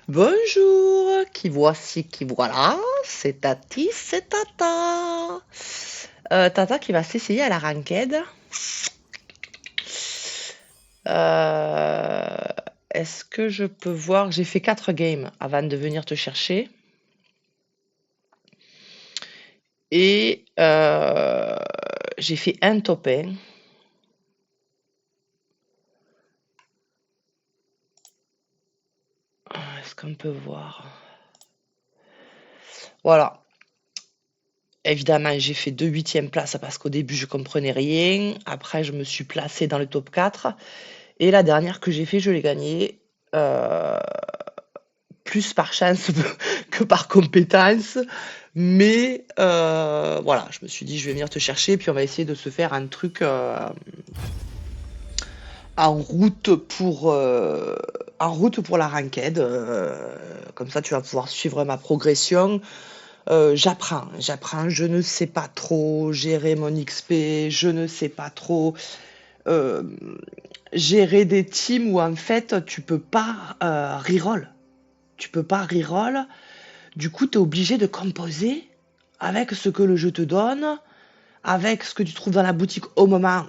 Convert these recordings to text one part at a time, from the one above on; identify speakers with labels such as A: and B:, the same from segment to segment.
A: Bonjour, qui voici, qui voilà, c'est Tati, c'est Tata. Tata qui va s'essayer à la ranked. Euh, Est-ce que je peux voir? J'ai fait 4 games avant de venir te chercher. Et j'ai fait un top 1. Est-ce qu'on peut voir? Voilà. Évidemment, j'ai fait 2 huitièmes places parce qu'au début, je comprenais rien. Après, je me suis placée dans le top 4. Et la dernière que j'ai fait, je l'ai gagnée. euh, Plus par chance que par compétence. Mais voilà, je me suis dit, je vais venir te chercher, puis on va essayer de se faire un truc en route pour la ranked. Comme ça, tu vas pouvoir suivre ma progression. J'apprends, je ne sais pas trop gérer mon XP, je ne sais pas trop euh, gérer des teams où en fait tu peux pas reroll. Tu peux pas reroll. Du coup, tu es obligé de composer avec ce que le jeu te donne, avec ce que tu trouves dans la boutique au moment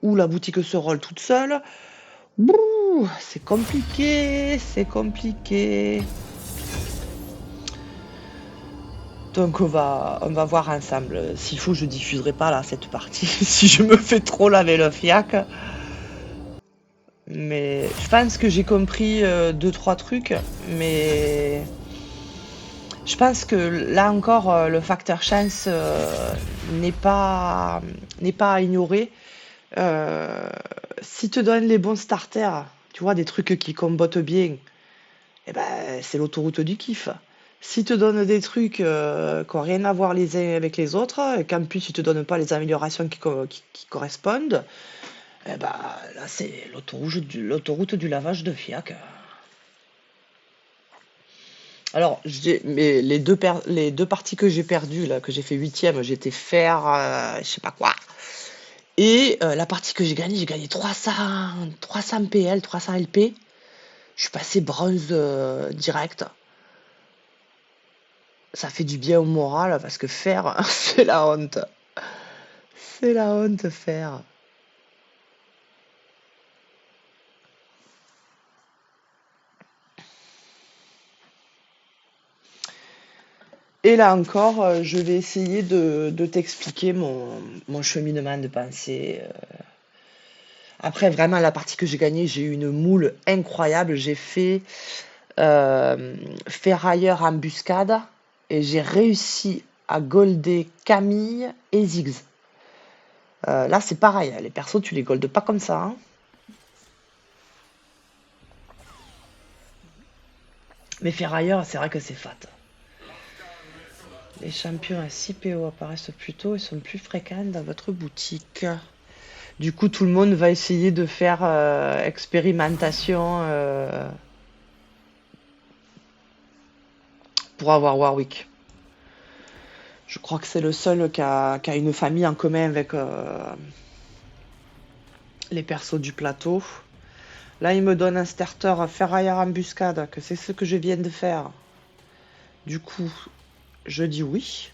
A: où la boutique se roule toute seule. Bouh, c'est compliqué, c'est compliqué. Donc on va voir ensemble. S'il faut, je diffuserai pas là cette partie si je me fais trop laver le fiac. Mais je pense que j'ai compris deux trois trucs, mais je pense que là encore, le facteur chance n'est pas à ignorer. Euh, Si te donne les bons starters, tu vois, des trucs qui combattent bien, eh ben, c'est l'autoroute du kiff. Si te donne des trucs qui n'ont rien à voir les uns avec les autres, et qu'en plus ils te donnent pas les améliorations qui correspondent, eh ben, là c'est l'autoroute du lavage de fiac. Alors, mais les deux parties que j'ai perdues, là, que j'ai fait huitième, j'étais fer, je sais pas quoi. Et la partie que j'ai gagné 300 PL, 300 LP. Je suis passé bronze direct. Ça fait du bien au moral parce que fer, c'est la honte. C'est la honte, fer. Et là encore, je vais essayer de t'expliquer mon cheminement de pensée. Après, vraiment, la partie que j'ai gagnée, j'ai eu une moule incroyable. J'ai fait ferrailleur embuscade et j'ai réussi à golder Camille et Ziggs. Là, c'est pareil, hein, les persos, tu les goldes pas comme ça, hein. Mais ferrailleur, c'est vrai que c'est fat. Les champions à 6 PO apparaissent plus tôt et sont plus fréquents dans votre boutique. Du coup, tout le monde va essayer de faire expérimentation pour avoir Warwick. Je crois que c'est le seul qui a une famille en commun avec les persos du plateau. Là, il me donne un starter ferrailleur embuscade, que c'est ce que je viens de faire. Du coup, je dis oui.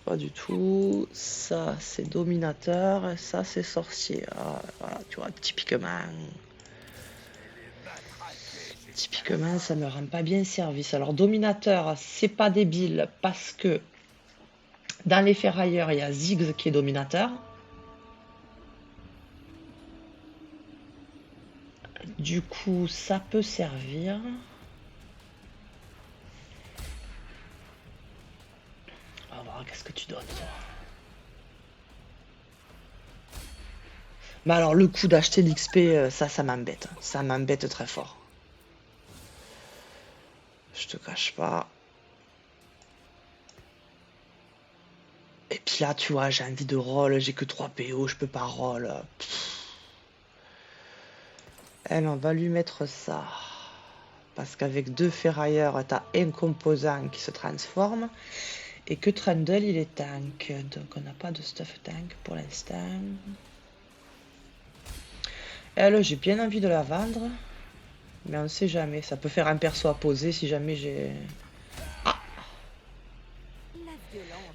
A: Pas du tout. Ça, c'est dominateur. Ça, c'est sorcier. Ah, voilà, tu vois, typiquement, ça me rend pas bien service. Alors, dominateur, c'est pas débile parce que dans les ferrailleurs, il y a Ziggs qui est dominateur. Du coup, ça peut servir. On va voir qu'est-ce que tu donnes, toi. Mais alors, le coup d'acheter l'XP, ça m'embête. Ça m'embête très fort. Je te cache pas. Et puis là, tu vois, j'ai envie de roll, j'ai que 3 PO, je peux pas roll. Elle, on va lui mettre ça. Parce qu'avec deux ferrailleurs, t'as un composant qui se transforme. Et que Trundle, il est tank. Donc on n'a pas de stuff tank pour l'instant. Elle, j'ai bien envie de la vendre. Mais on sait jamais. Ça peut faire un perso à poser si jamais j'ai... Ah,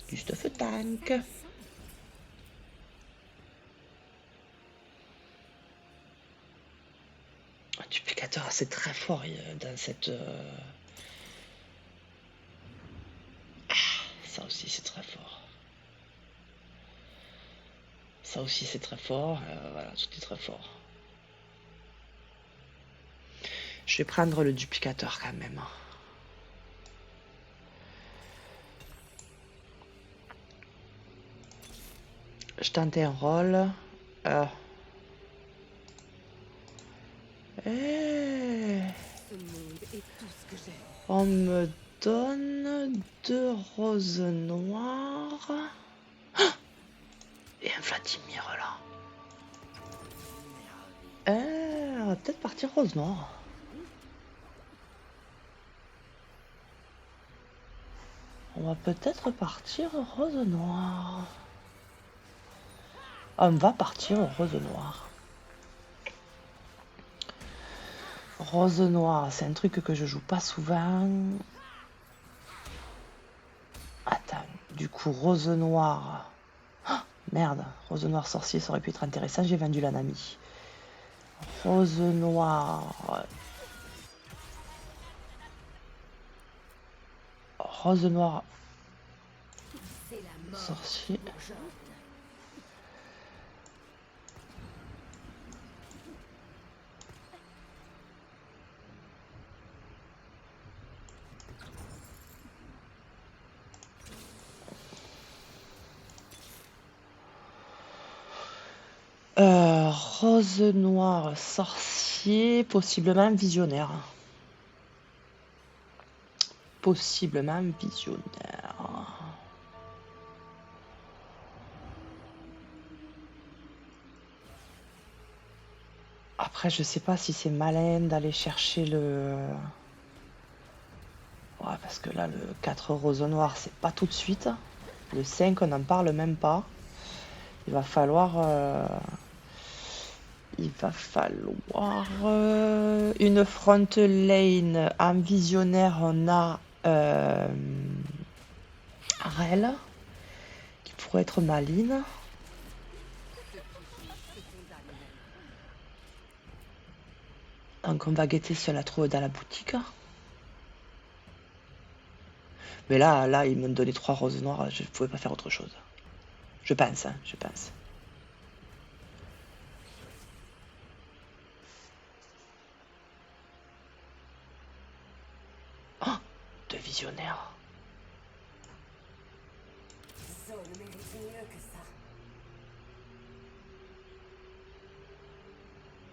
A: du stuff tank. Duplicateur, c'est très fort dans cette... Ça aussi, c'est très fort. Ça aussi, c'est très fort. Voilà, tout est très fort. Je vais prendre le duplicateur quand même. Je tente un rôle. On me donne 2 roses noires. Et un Vladimir là. On va peut-être partir rose noire. On va peut-être partir rose noire. On va partir rose noire. Rose noire, c'est un truc que je joue pas souvent. Attends, du coup, rose noire. Oh, merde, rose noire sorcier, ça aurait pu être intéressant. J'ai vendu la Nami. Rose noire. Rose noire. Sorcier. Rose noire, sorcier, possiblement visionnaire. Possiblement visionnaire. Après, je sais pas si c'est malin d'aller chercher le... Ouais, parce que là, le 4 rose noire, c'est pas tout de suite. Le 5, on n'en parle même pas. Il va falloir... une front lane en visionnaire. On a Rel qui pourrait être maline. Donc on va guetter si on la trouve dans la boutique. Mais là, ils m'ont donné 3 roses noires, je ne pouvais pas faire autre chose. Je pense, hein, je pense. Oh, 2 visionnaires.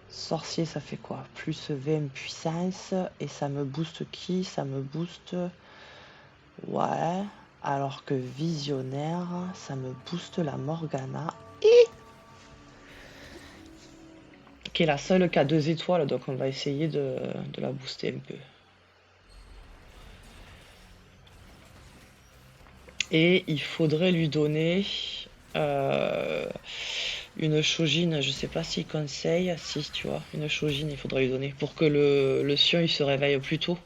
A: Sorcier, ça fait quoi? Plus 20 puissance. Et ça me booste qui? Ça me booste... Ouais. Alors que visionnaire, ça me booste la Morgana. Qui est la seule qui a 2 étoiles. Donc on va essayer de la booster un peu. Et il faudrait lui donner... une Shojin, je sais pas s'il conseille, si tu vois, une Shojin il faudrait lui donner pour que le Sion il se réveille plus tôt.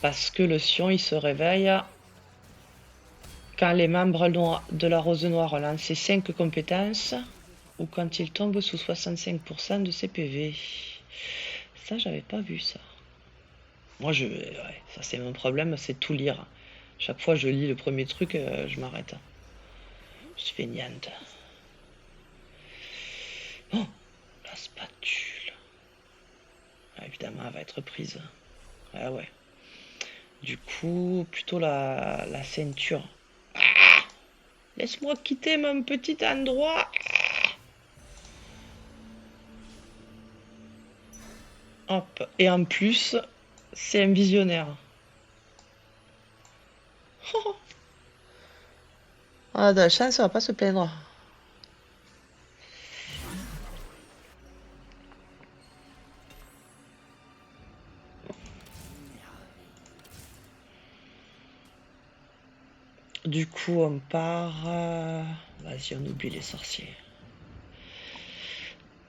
A: Parce que le Sion il se réveille quand les membres de la Rose Noire ont lancé 5 compétences ou quand il tombe sous 65% de ses PV. Ça j'avais pas vu ça. Moi ouais, ça c'est mon problème, c'est tout lire. Chaque fois je lis le premier truc, je m'arrête. Je suis feignante. Oh, la spatule. Ah, évidemment, elle va être prise. Ah ouais. Du coup, plutôt la ceinture. Ah, laisse-moi quitter mon petit endroit. Hop. Et en plus, c'est un visionnaire. Oh. On a de la chance, on va pas se plaindre. Du coup, on part... Vas-y, on oublie les sorciers.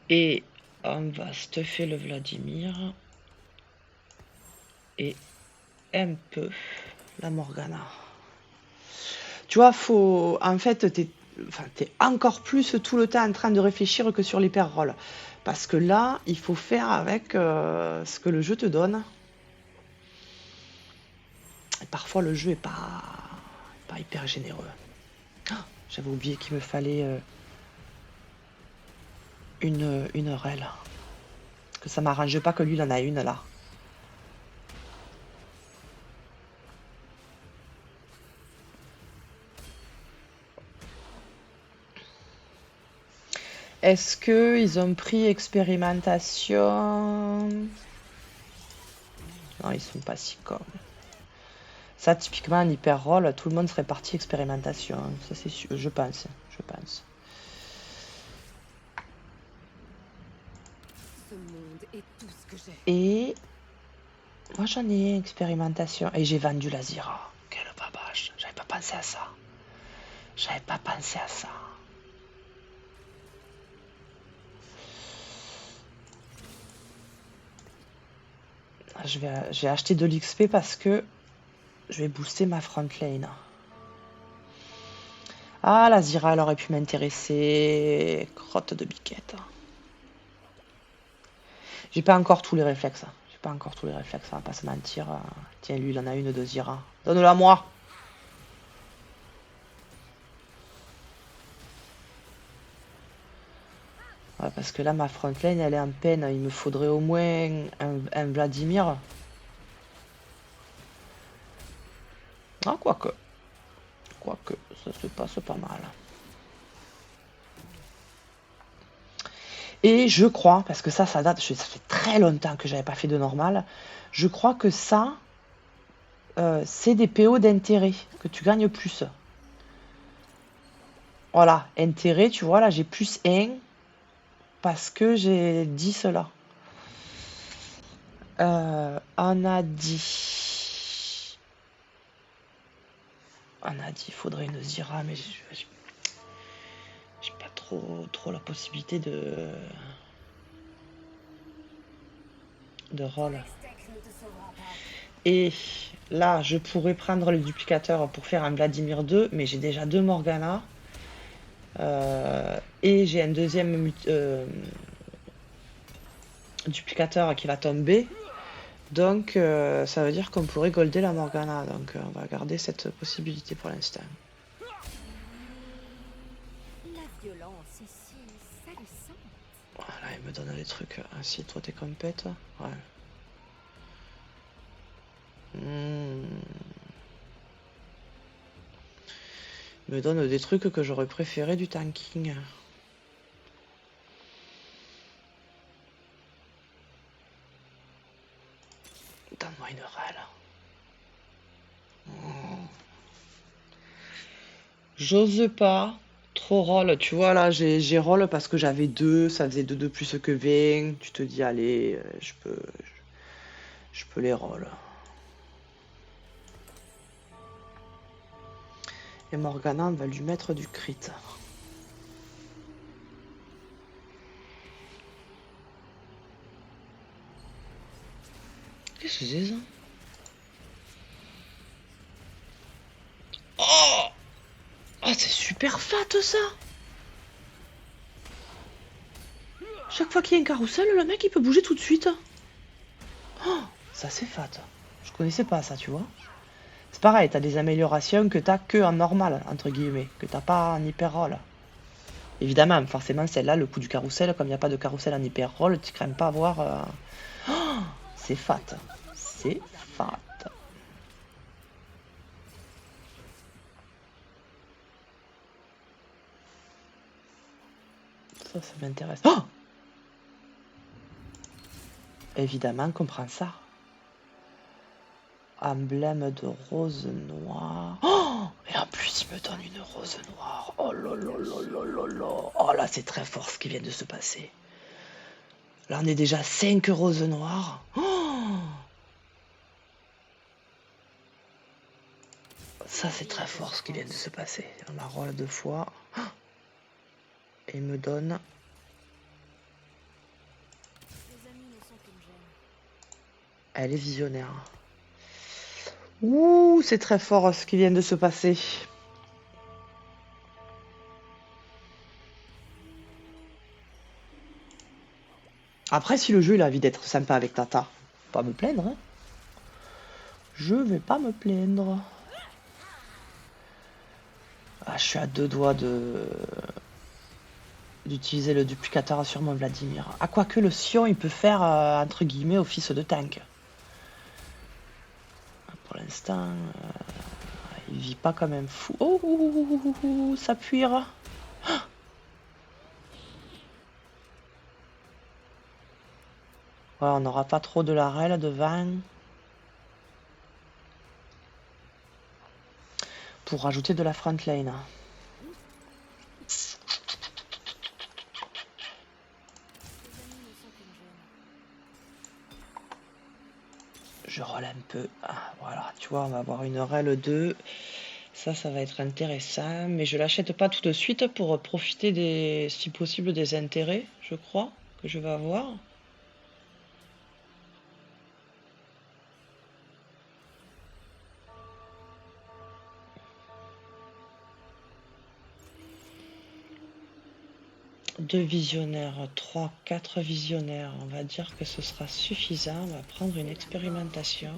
A: Et On va stuffer le Vladimir. Et un peu la Morgana. Tu vois, faut. En fait, t'es encore plus tout le temps en train de réfléchir que sur l'hyper roll. Parce que là, il faut faire avec ce que le jeu te donne. Et parfois, le jeu est pas hyper généreux. Ah, j'avais oublié qu'il me fallait une rel. Que ça m'arrange pas que lui, il en a une là. Est-ce qu'ils ont pris expérimentation? Non, ils sont pas si cons. Ça, typiquement, en hyper roll, tout le monde serait parti expérimentation. Ça, c'est sûr, je pense. Et moi, j'en ai expérimentation. Et j'ai vendu la Zira. Quelle babache. J'avais pas pensé à ça. Je vais acheter de l'XP parce que je vais booster ma front lane. Ah, la Zira, elle aurait pu m'intéresser. Crotte de biquette. J'ai pas encore tous les réflexes. On va pas se mentir. Tiens, lui, il en a une de Zira. Donne-la moi. Ouais, parce que là, ma frontline, elle est en peine. Il me faudrait au moins un Vladimir. Ah, quoique, ça se passe pas mal. Et je crois, parce que ça date, ça fait très longtemps que j'avais pas fait de normal. Je crois que ça, c'est des PO d'intérêt, que tu gagnes plus. Voilà, intérêt, tu vois, là, j'ai plus 1 parce que j'ai dit cela. On a dit, il faudrait une Zira, mais j'ai pas trop la possibilité de roll. Et là, je pourrais prendre le duplicateur pour faire un Vladimir 2, mais j'ai déjà 2 Morgana. Et j'ai un deuxième duplicateur qui va tomber. Donc, ça veut dire qu'on pourrait golder la Morgana. Donc, on va garder cette possibilité pour l'instant. Voilà, il me donne des trucs. Ainsi, toi, t'es compète. Ouais. Il me donne des trucs que j'aurais préféré du tanking. Donne-moi une râle. J'ose pas trop roll. Tu vois, là, j'ai roll parce que j'avais 2. Ça faisait 2 de plus que 20. Tu te dis, allez, je peux les roll. Et Morgana, on va lui mettre du crit. Qu'est-ce que c'est ça? Oh! Ah, c'est super fat ça! Chaque fois qu'il y a un carrousel, le mec il peut bouger tout de suite. Oh, ça c'est fat. Je connaissais pas ça, tu vois. C'est pareil, t'as des améliorations que t'as que en normal, entre guillemets, que t'as pas en hyper roll. Évidemment, forcément, celle-là, le coup du carrousel, comme il n'y a pas de carrousel en hyper roll, tu crains pas avoir. Oh, c'est fat. C'est fat. Ça m'intéresse. Oh! Évidemment qu'on prend ça. Emblème de rose noire. Oh! Et en plus, il me donne une rose noire. Oh là là là là là là. Oh là, c'est très fort ce qui vient de se passer. Là, on est déjà 5 roses noires. Oh! Ça, c'est très fort ce qui vient de se passer. On la roule 2 fois. Et il me donne Elle est visionnaire. Ouh, c'est très fort ce qui vient de se passer. Après, si le jeu il a envie d'être sympa avec Tata, pas me plaindre. Hein. Je vais pas me plaindre. Ah, je suis à 2 doigts d'utiliser le duplicateur sur mon Vladimir. Ah, quoique le Sion, il peut faire, entre guillemets, office de tank. Pour l'instant, il vit pas quand même fou. Oh, ça puira. Ouais, on n'aura pas trop de la rel devant. Pour rajouter de la front lane. Je roll un peu. Ah, voilà, tu vois, on va avoir une rel 2. Ça va être intéressant. Mais je l'achète pas tout de suite pour profiter des, si possible, des intérêts, je crois, que je vais avoir. Deux visionnaires, 3, 4 visionnaires. On va dire que ce sera suffisant. On va prendre une expérimentation.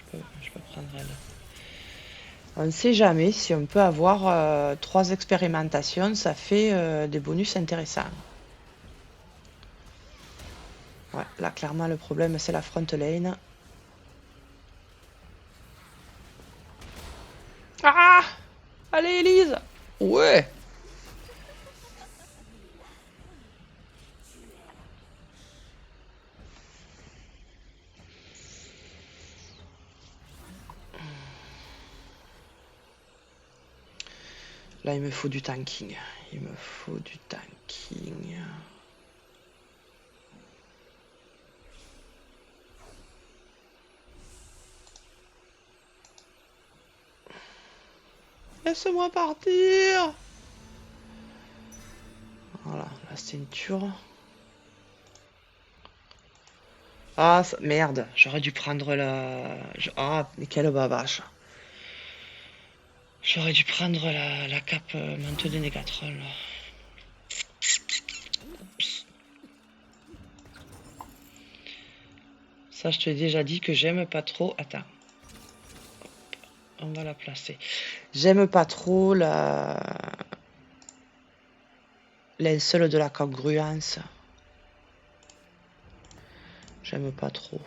A: Je peux prendre elle. On ne sait jamais si on peut avoir 3 expérimentations. Ça fait des bonus intéressants. Ouais, là, clairement, le problème, c'est la front lane. Ah! Allez, Elise! Ouais! Là, il me faut du tanking. Il me faut du tanking. Laisse-moi partir! Voilà, la ceinture. Ah, merde, j'aurais dû prendre la... Ah, mais quelle babache. J'aurais dû prendre la cape manteau de Négatron. Ça, je te l'ai déjà dit que j'aime pas trop... Attends. On va la placer. J'aime pas trop la... linceul de la congruence. J'aime pas trop.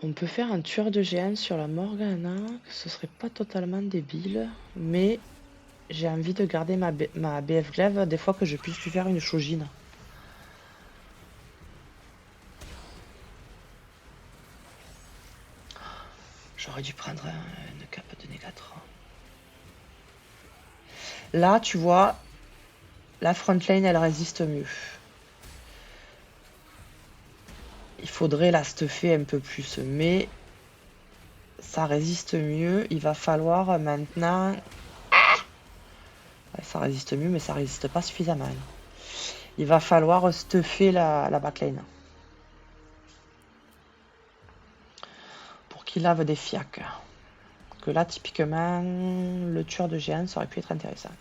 A: On peut faire un tueur de géants sur la Morgana, ce serait pas totalement débile, mais j'ai envie de garder ma BF Glaive des fois que je puisse lui faire une Shojin. J'aurais dû prendre une cape de Négatron. Là, tu vois, la front lane, elle résiste mieux. Il faudrait la stuffer un peu plus, mais ça résiste mieux. Il va falloir maintenant... Ouais, ça résiste mieux, mais ça résiste pas suffisamment. Il va falloir stuffer la backlane. Pour qu'il lave des fiacs. Que là, typiquement, le tueur de géants, ça aurait pu être intéressant.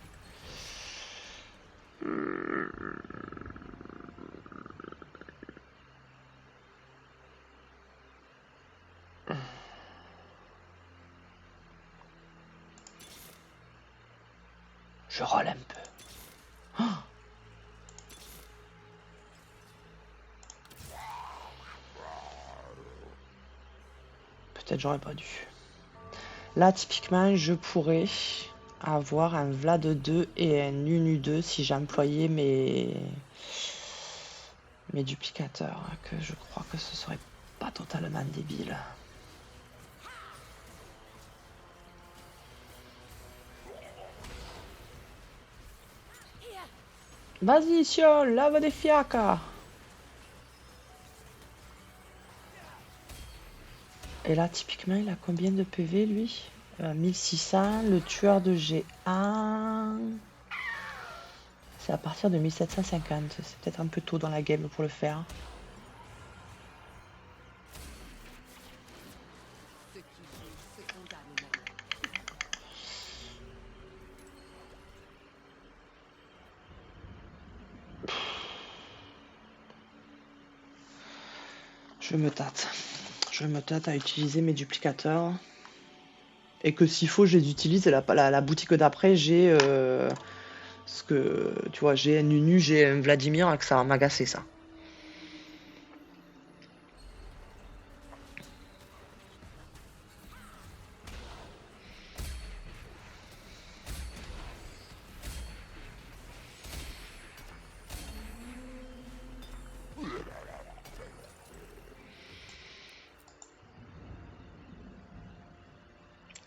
A: Je roll un peu. Oh, peut-être j'aurais pas dû. Là, typiquement, je pourrais avoir un Vlad 2 et un Nunu 2 si j'employais mes duplicateurs. Que je crois que ce serait pas totalement débile. Vas-y, Sion, lave des fiacas. Et là, typiquement, il a combien de PV, lui 1600. Le tueur de G1, c'est à partir de 1750. C'est peut-être un peu tôt dans la game pour le faire. Je me tâte. Je me tâte à utiliser mes duplicateurs. Et que s'il faut, je les utilise. Et la boutique d'après, j'ai ce que tu vois, j'ai un Nunu, j'ai un Vladimir, que ça va m'agacer ça.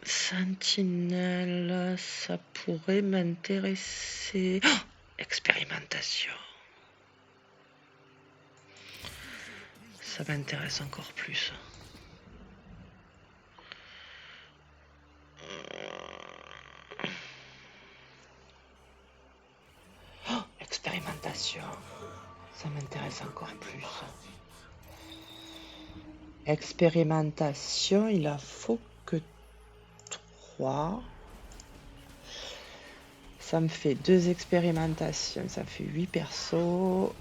A: Sentinelle, ça pourrait m'intéresser. Oh, expérimentation. Ça m'intéresse encore plus. Oh, expérimentation. Ça m'intéresse encore plus. Expérimentation, il en faut que 3. Ça me fait 2 expérimentations. Ça fait 8 persos.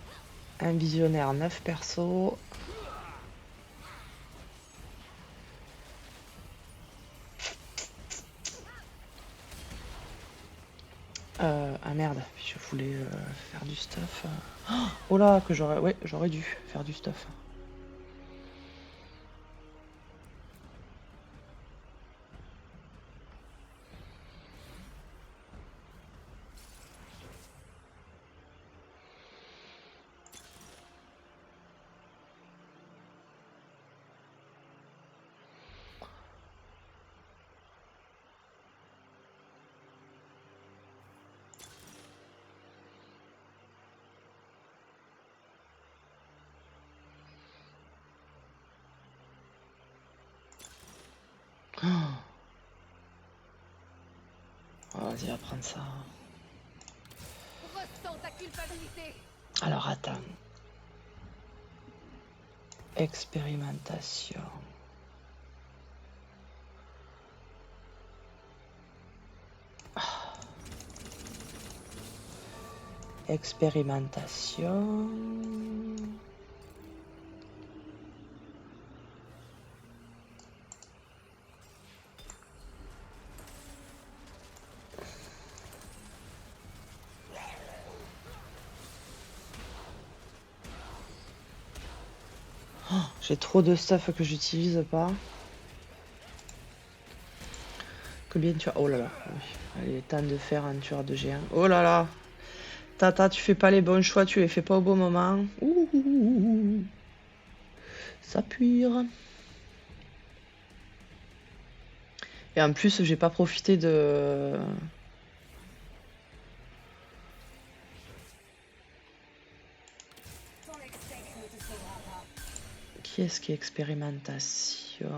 A: Un visionnaire, 9 persos. Ah merde, je voulais faire du stuff. Oh là, que j'aurais... Ouais, j'aurais dû faire du stuff. Oh, vas-y, va prendre ça. Alors attends. Expérimentation. Expérimentation. Oh, j'ai trop de stuff que j'utilise pas. Combien tu as? Oh là là. Allez, temps de faire un tueur de géant. Oh là là. Tata, tu fais pas les bons choix, tu les fais pas au bon moment. Ouh. Ça puire. Et en plus, j'ai pas profité de... Qui est-ce qui est expérimentation?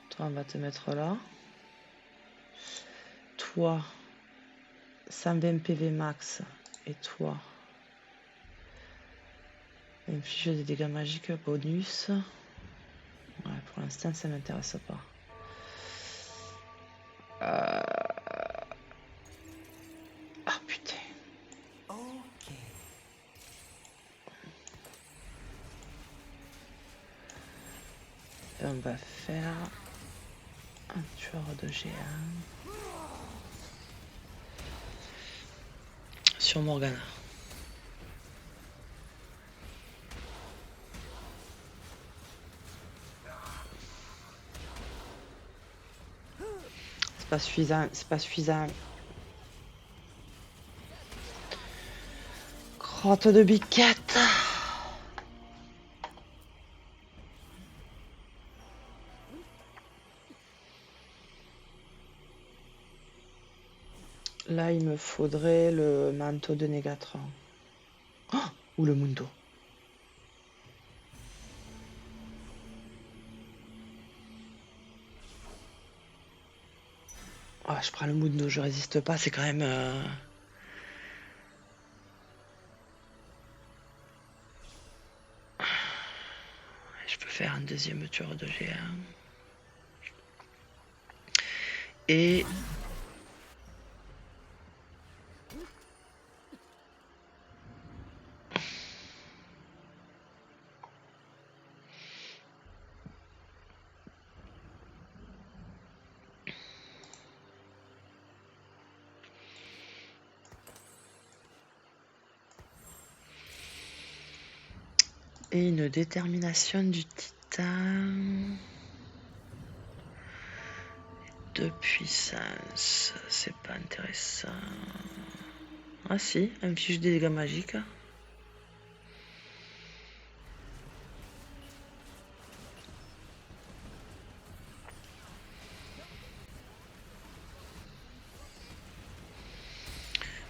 A: Toi, on va te mettre là. Toi, 120 PV max. Et toi, inflige des dégâts magiques bonus. Ouais, pour l'instant, ça m'intéresse pas. Ah putain. Ok. Et on va faire un tueur de géant sur Morgana. C'est pas suffisant, c'est pas suffisant. Crotte de biquette. Là, il me faudrait le manteau de Négatron. Oh, ou le Mundo. Ah, je prends le mood, je résiste pas, c'est quand même... Je peux faire un deuxième tour de G1. Et... Et une détermination du titan... de puissance, c'est pas intéressant. Ah si, un fiche des dégâts magiques.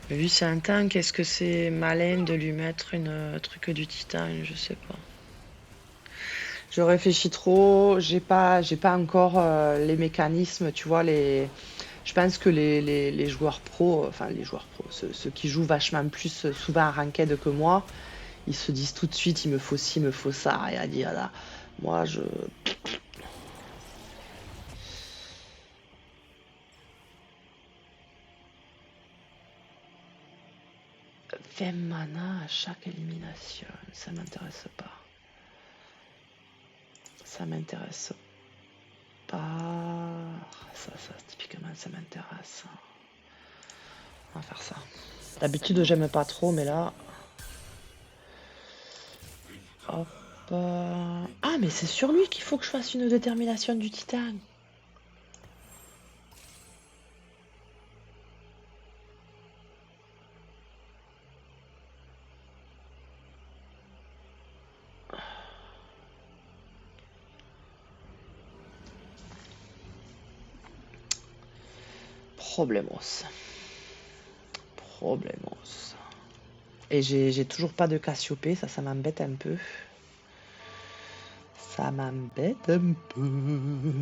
A: Mais lui c'est un tank, est-ce que c'est malin de lui mettre une truc du titan? Je sais pas. Je réfléchis trop, j'ai pas encore les mécanismes, tu vois, je pense que les joueurs pro, enfin les joueurs pro, ceux qui jouent vachement plus souvent à ranked que moi, ils se disent tout de suite, il me faut ci, il me faut ça, et à dire là, moi je... 20 mana à chaque élimination, ça m'intéresse pas. Ça m'intéresse pas. Ça, typiquement, ça m'intéresse. On va faire ça. D'habitude, j'aime pas trop, mais là... Hop. Ah, mais c'est sur lui qu'il faut que je fasse une détermination du titan. Problemos. Et j'ai toujours pas de Cassiopée, ça m'embête un peu. Ça m'embête un peu.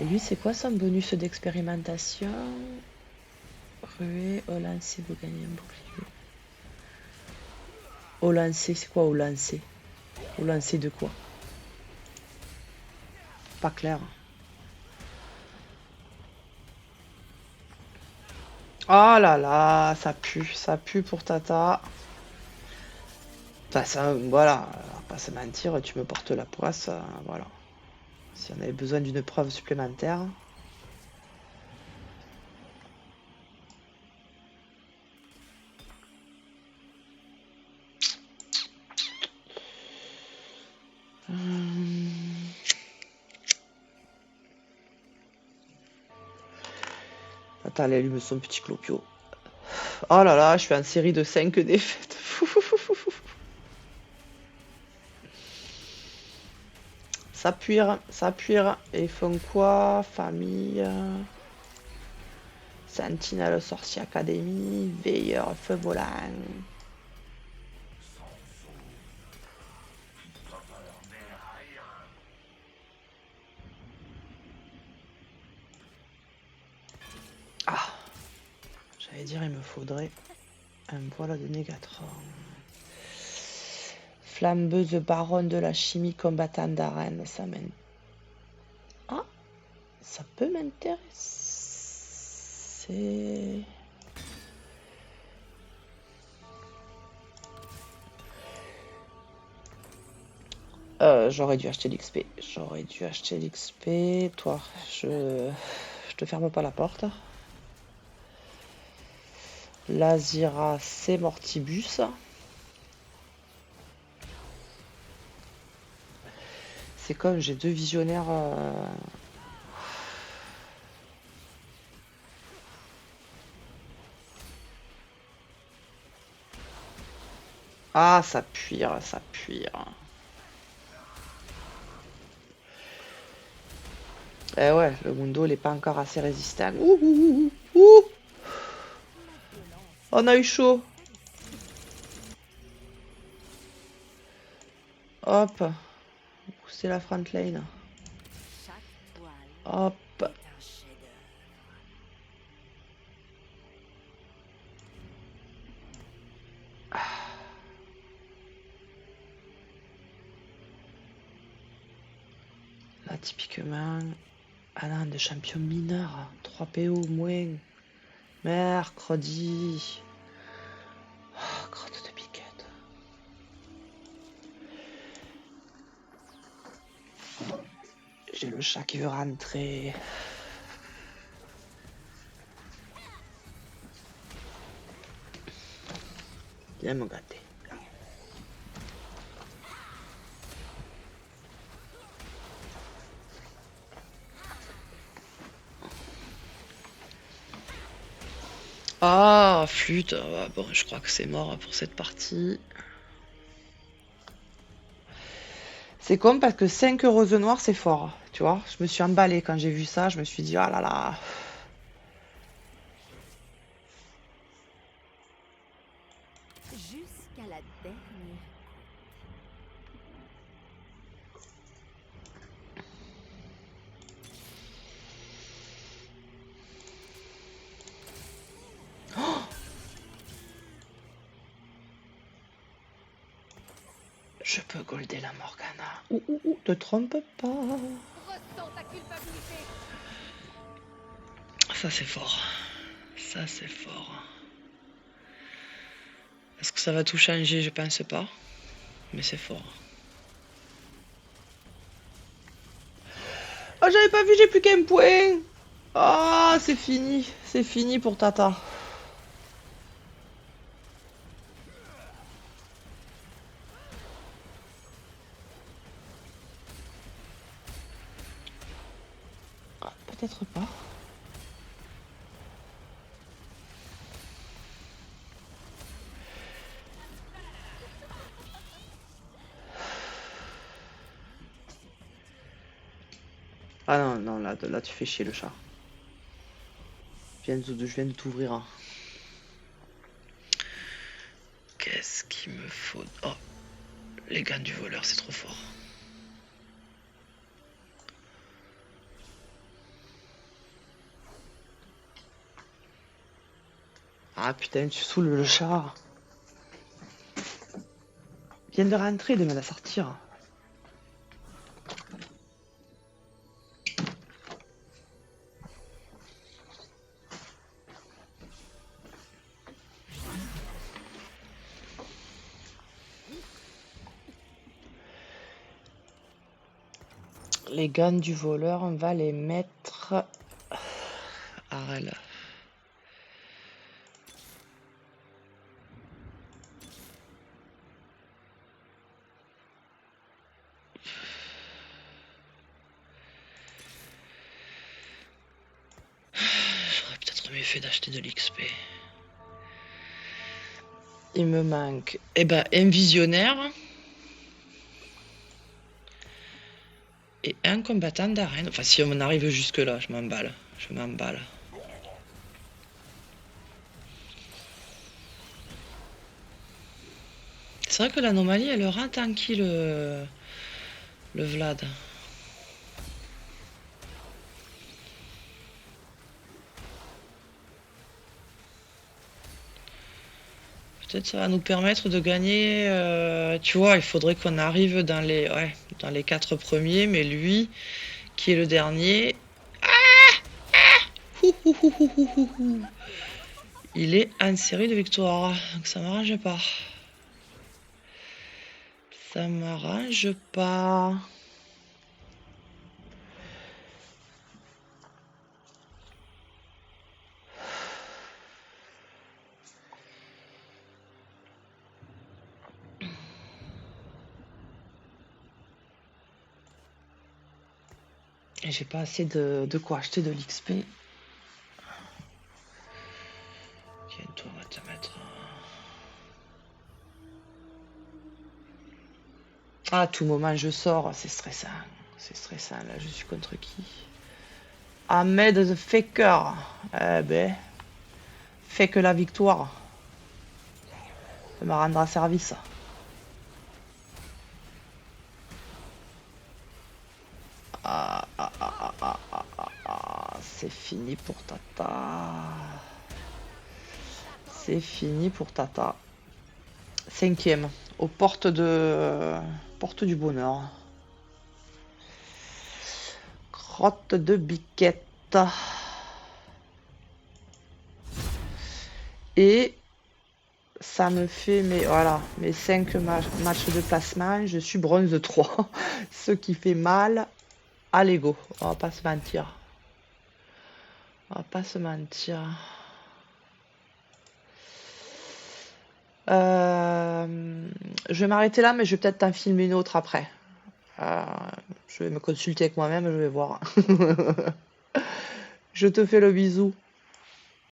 A: Et lui, c'est quoi son bonus d'expérimentation? Ruée, au lancer, vous gagnez un bouclier. Au lancer, c'est quoi au lancer? Au lancer de quoi? Pas clair. Oh là là, ça pue pour Tata. Enfin, ça, voilà, on va pas se mentir, tu me portes la poisse, voilà. Si on avait besoin d'une preuve supplémentaire. Attends, elle allume son petit clopio. Oh là là, je suis en série de 5 défaites. Ça puire. Et ils font quoi? Famille. Sentinelle Sorcier Academy. Veilleur Feu Volant. Ah, j'allais dire, il me faudrait un voile de Négatron. Flambeuse baronne de la chimie combattant d'arène, ça m'intéresse. Ah, ça peut m'intéresser. J'aurais dû acheter l'XP. Toi, je te ferme pas la porte. L'Azira, c'est Mortibus. C'est comme j'ai deux visionnaires. Ah, ça puire. Eh ouais, le Mundo, il est pas encore assez résistant. Ouh. On a eu chaud. Hop. C'est la front lane. Hop. Là, typiquement, Alain de champion mineur, 3 PO moins. Mercredi. Oh, crotte de piquette. J'ai le chat qui veut rentrer. Viens me gâter. Ah, flûte. Ah, bon, je crois que c'est mort pour cette partie. C'est con parce que 5 roses noires, c'est fort. Tu vois, je me suis emballée quand j'ai vu ça. Je me suis dit, ah là là.
B: Jusqu'à la dernière.
A: Je peux golder la Morgana. Ouh, te trompe pas.
B: Ressens ta culpabilité.
A: Ça, c'est fort. Ça, c'est fort. Est-ce que ça va tout changer? Je pense pas. Mais c'est fort. Oh, j'avais pas vu, j'ai plus qu'un point. Ah, c'est fini. C'est fini pour Tata. Ah, peut-être pas. Ah non, non, là tu fais chier le chat. Je viens de t'ouvrir. Hein. Qu'est-ce qu'il me faut? Oh, les gants du voleur, c'est trop fort. Ah putain, tu saoules le chat. Viens de rentrer, de me la sortir. Les gants du voleur, on va les mettre à Rel. J'aurais peut-être mieux fait d'acheter de l'XP. Il me manque, eh ben, un visionnaire et un combattant d'arène. Enfin, si on arrive jusque là, je m'emballe. Je m'emballe. C'est vrai que l'anomalie, elle rend tranquille le Vlad. Peut-être ça va nous permettre de gagner. Tu vois, il faudrait qu'on arrive dans les 4 premiers, mais lui, qui est le dernier, il est en série de victoires. Donc ça m'arrange pas. Ça m'arrange pas. Et j'ai pas assez de quoi acheter de l'XP. Bientôt on va te mettre. Ah, à tout moment je sors, c'est stressant. C'est stressant, là je suis contre qui? Ahmed the Faker. Eh ben. Fait que la victoire. Ça me rendra service. C'est fini pour Tata. C'est fini pour Tata. 5e, aux portes du bonheur. Grotte de Biquette. Et ça me fait mes 5 matchs de placement. Je suis bronze 3. Ce qui fait mal à l'ego. On va pas se mentir. Je vais m'arrêter là, mais je vais peut-être t'en filmer une autre après. Je vais me consulter avec moi-même, je vais voir. Je te fais le bisou.